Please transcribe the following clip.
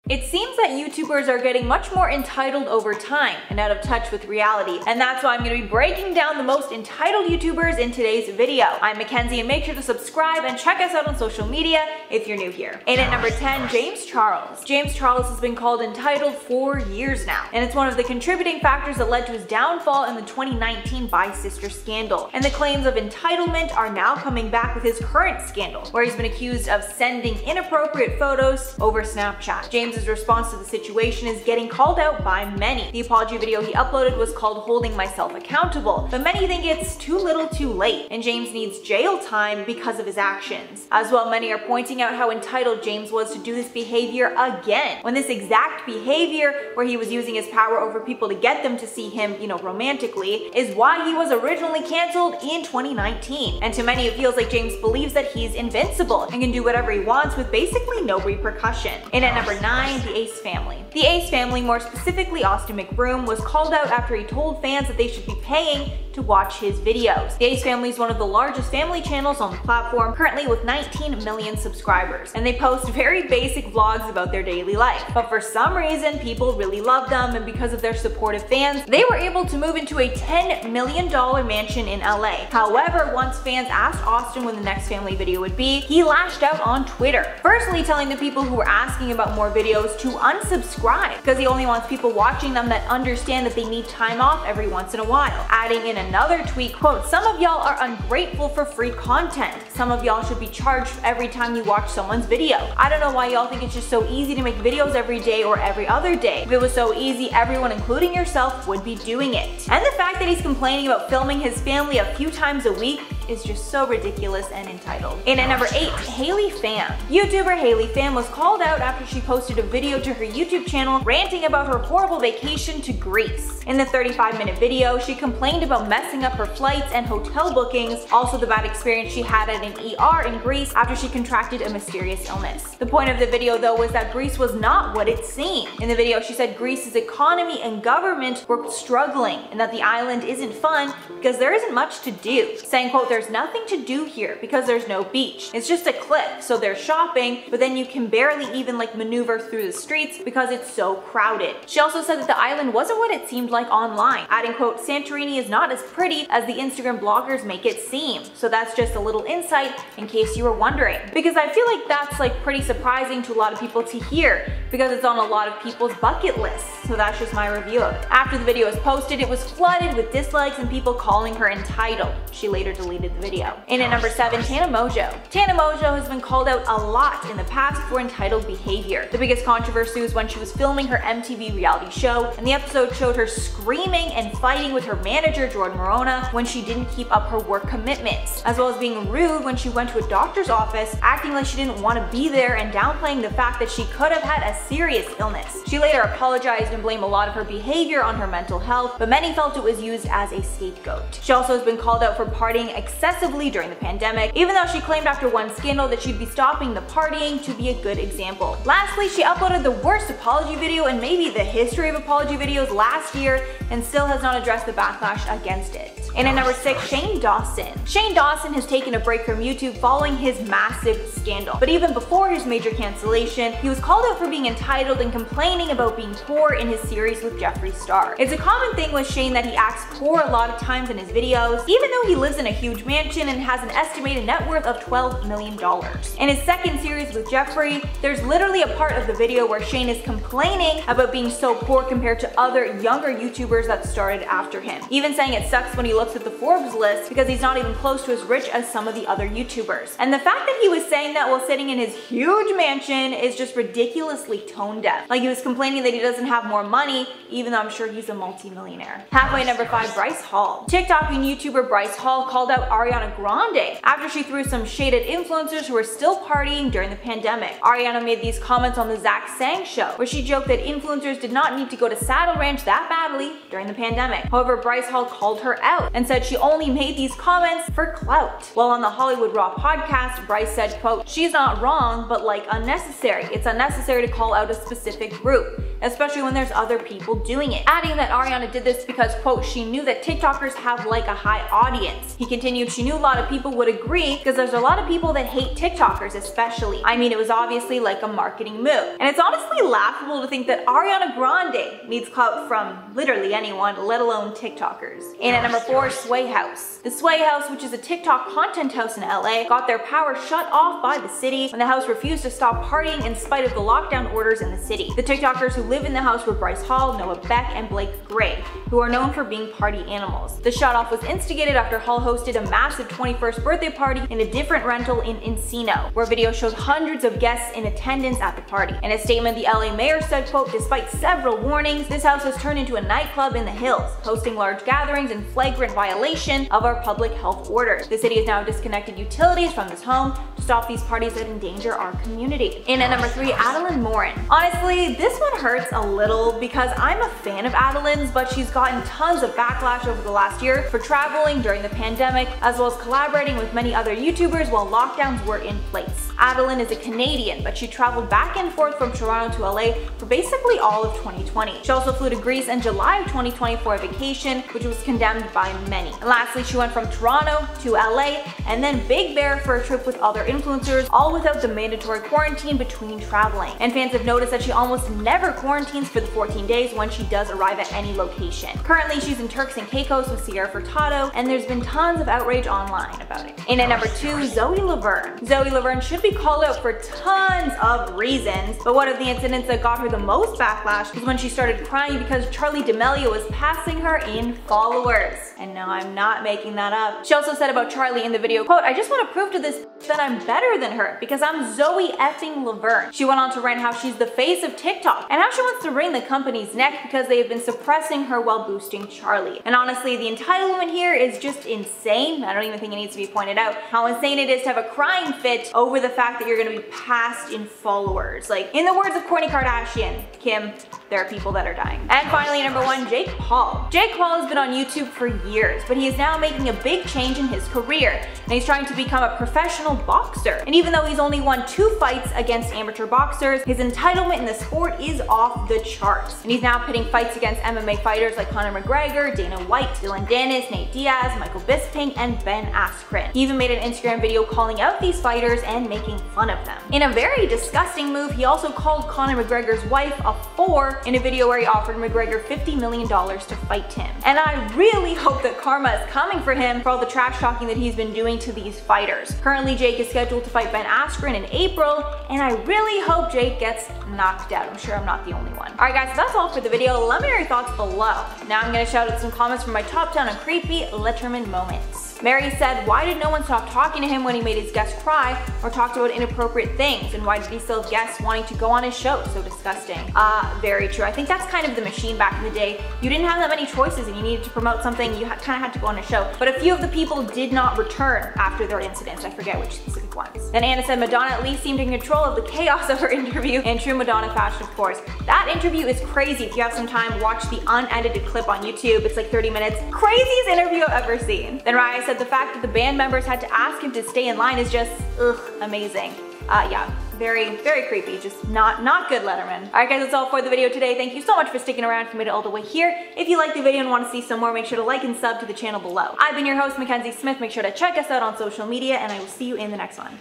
It seems that YouTubers are getting much more entitled over time and out of touch with reality, and that's why I'm going to be breaking down the most entitled YouTubers in today's video. I'm Mackenzie, and make sure to subscribe and check us out on social media if you're new here. In at number 10, James Charles. James Charles has been called entitled for years now, and it's one of the contributing factors that led to his downfall in the 2019 Bi-Sister scandal. And the claims of entitlement are now coming back with his current scandal, where he's been accused of sending inappropriate photos over Snapchat. James's response to the situation is getting called out by many. The apology video he uploaded was called "Holding Myself Accountable," but many think it's too little too late, and James needs jail time because of his actions. As well, many are pointing out how entitled James was to do this behavior again, when this exact behavior, where he was using his power over people to get them to see him, romantically, is why he was originally cancelled in 2019. And to many, it feels like James believes that he's invincible and can do whatever he wants with basically no repercussion. In at number 9, the Ace family. The Ace family, more specifically Austin McBroom, was called out after he told fans that they should be paying to watch his videos. The Ace family is one of the largest family channels on the platform, currently with 19 million subscribers, and they post very basic vlogs about their daily life. But for some reason, people really love them, and because of their supportive fans, they were able to move into a $10 million mansion in LA. However, once fans asked Austin when the next family video would be, he lashed out on Twitter, firstly telling the people who were asking about more videos to unsubscribe because he only wants people watching them that understand that they need time off every once in a while, adding in another tweet, quote, "Some of y'all are ungrateful for free content. Some of y'all should be charged every time you watch someone's video. I don't know why y'all think it's just so easy to make videos every day or every other day. If it was so easy, everyone, including yourself, would be doing it." And the fact that he's complaining about filming his family a few times a week is just so ridiculous and entitled. In at number 8, Haley Pham. YouTuber Haley Pham was called out after she posted a video to her YouTube channel ranting about her horrible vacation to Greece. In the 35-minute video, she complained about messing up her flights and hotel bookings, also the bad experience she had at an ER in Greece after she contracted a mysterious illness. The point of the video, though, was that Greece was not what it seemed. In the video, she said Greece's economy and government were struggling and that the island isn't fun because there isn't much to do, saying, quote, "There's nothing to do here because there's no beach. It's just a cliff, so there's shopping, but then you can barely even maneuver through the streets because it's so crowded." She also said that the island wasn't what it seemed like online, adding, quote, "Santorini is not as pretty as the Instagram bloggers make it seem. So that's just a little insight in case you were wondering." Because I feel like that's pretty surprising to a lot of people to hear because it's on a lot of people's bucket lists. So that's just my review of it. After the video was posted, it was flooded with dislikes and people calling her entitled. She later deleted the video. In at number 7, Tana Mojo. Tana Mojo has been called out a lot in the past for entitled behavior. The biggest controversy was when she was filming her MTV reality show, and the episode showed her screaming and fighting with her manager Jordan Morona when she didn't keep up her work commitments, as well as being rude when she went to a doctor's office, acting like she didn't want to be there and downplaying the fact that she could have had a serious illness. She later apologized and blamed a lot of her behavior on her mental health, but many felt it was used as a scapegoat. She also has been called out for partying excessively during the pandemic, even though she claimed after one scandal that she'd be stopping the partying to be a good example. Lastly, she uploaded the worst apology video in maybe the history of apology videos last year and still has not addressed the backlash against it. And at number 6, Shane Dawson. Shane Dawson has taken a break from YouTube following his massive scandal. But even before his major cancellation, he was called out for being entitled and complaining about being poor in his series with Jeffree Star. It's a common thing with Shane that he acts poor a lot of times in his videos, even though he lives in a huge mansion and has an estimated net worth of $12 million. In his second series with Jeffree, there's literally a part of the video where Shane is complaining about being so poor compared to other younger YouTubers that started after him, even saying it sucks when he looks at the Forbes list because he's not even close to as rich as some of the other YouTubers. And the fact that he was saying that while sitting in his huge mansion is just ridiculously tone deaf. Like he was complaining that he doesn't have more money, even though I'm sure he's a multi-millionaire. Halfway number 5, Bryce Hall. TikTok and YouTuber Bryce Hall called out Ariana Grande after she threw some shade at influencers who were still partying during the pandemic. Ariana made these comments on the Zach Sang show, where she joked that influencers did not need to go to Saddle Ranch that badly during the pandemic. However, Bryce Hall called her out and said she only made these comments for clout. While on the Hollywood Raw podcast, Bryce said, quote, "She's not wrong, but unnecessary. It's unnecessary to call out a specific group. especially when there's other people doing it. Adding that Ariana did this because, quote, she knew that TikTokers have like a high audience. He continued, she knew a lot of people would agree because there's a lot of people that hate TikTokers especially. I mean, it was obviously like a marketing move. And it's honestly laughable to think that Ariana Grande needs clout from literally anyone, let alone TikTokers. And at number 4, Sway House. The Sway House, which is a TikTok content house in LA, got their power shut off by the city when the house refused to stop partying in spite of the lockdown orders in the city. The TikTokers who live in the house were Bryce Hall, Noah Beck, and Blake Gray, who are known for being party animals. The shut-off was instigated after Hall hosted a massive 21st birthday party in a different rental in Encino, where video showed hundreds of guests in attendance at the party. In a statement, the LA mayor said, quote, despite several warnings, this house has turned into a nightclub in the hills, hosting large gatherings in flagrant violation of our public health orders. The city has now disconnected utilities from this home to stop these parties that endanger our community. In at number 3, Adeline Morin. Honestly, this one hurts a little because I'm a fan of Adeline's, but she's gotten tons of backlash over the last year for traveling during the pandemic, as well as collaborating with many other YouTubers while lockdowns were in place. Adeline is a Canadian, but she traveled back and forth from Toronto to LA for basically all of 2020. She also flew to Greece in July of 2020 for a vacation, which was condemned by many. And lastly, she went from Toronto to LA and then Big Bear for a trip with other influencers, all without the mandatory quarantine between traveling. And fans have noticed that she almost never quarantines for the 14 days when she does arrive at any location. Currently, she's in Turks and Caicos with Sierra Furtado, and there's been tons of outrage online about it. And at number 2, Zoe Laverne. Zoe Laverne should be called out for tons of reasons, but one of the incidents that got her the most backlash was when she started crying because Charli D'Amelio was passing her in followers. And no, I'm not making that up. She also said about Charli in the video, quote, I just want to prove to this that I'm better than her because I'm Zoe effing Laverne. She went on to rant how she's the face of TikTok and how she wants to wring the company's neck because they have been suppressing her while boosting Charli. And honestly, the entitlement here is just insane. I don't even think it needs to be pointed out how insane it is to have a crying fit over the fact that you're going to be passed in followers. Like, in the words of Kourtney Kardashian, Kim, there are people that are dying. And finally, number 1, Jake Paul. Jake Paul has been on YouTube for years, but he is now making a big change in his career, and he's trying to become a professional boxer. And even though he's only won 2 fights against amateur boxers, his entitlement in the sport is off the charts. And he's now pitting fights against MMA fighters like Conor McGregor, Dana White, Dylan Dennis, Nate Diaz, Michael Bisping, and Ben Askren. He even made an Instagram video calling out these fighters and making fun of them. In a very disgusting move, he also called Conor McGregor's wife a whore in a video where he offered McGregor $50 million to fight him. And I really hope that karma is coming for him for all the trash talking that he's been doing to these fighters. Currently, Jake is scheduled to fight Ben Askren in April, and I really hope Jake gets knocked out. I'm sure I'm not the only one. Alright guys, so that's all for the video. Let me know your thoughts below. Now I'm gonna shout out some comments from my top 10 on creepy Letterman moments. Mary said, why did no one stop talking to him when he made his guests cry or talked about inappropriate things? And why did he still have guests wanting to go on his show? So disgusting. Very true. I think that's kind of the machine back in the day. You didn't have that many choices and you needed to promote something, you kind of had to go on a show. But a few of the people did not return after their incidents. I forget which specific ones. Then Anna said, Madonna at least seemed in control of the chaos of her interview. In true Madonna fashion, of course. That interview is crazy. If you have some time, watch the unedited clip on YouTube. It's like 30 minutes. Craziest interview I've ever seen. Then Raya said the fact that the band members had to ask him to stay in line is just, amazing. Yeah, very, very creepy. Just not good, Letterman. Alright guys, that's all for the video today. Thank you so much for sticking around if you made it all the way here. If you liked the video and want to see some more, make sure to like and sub to the channel below. I've been your host, Mackenzie Smith. Make sure to check us out on social media, and I will see you in the next one.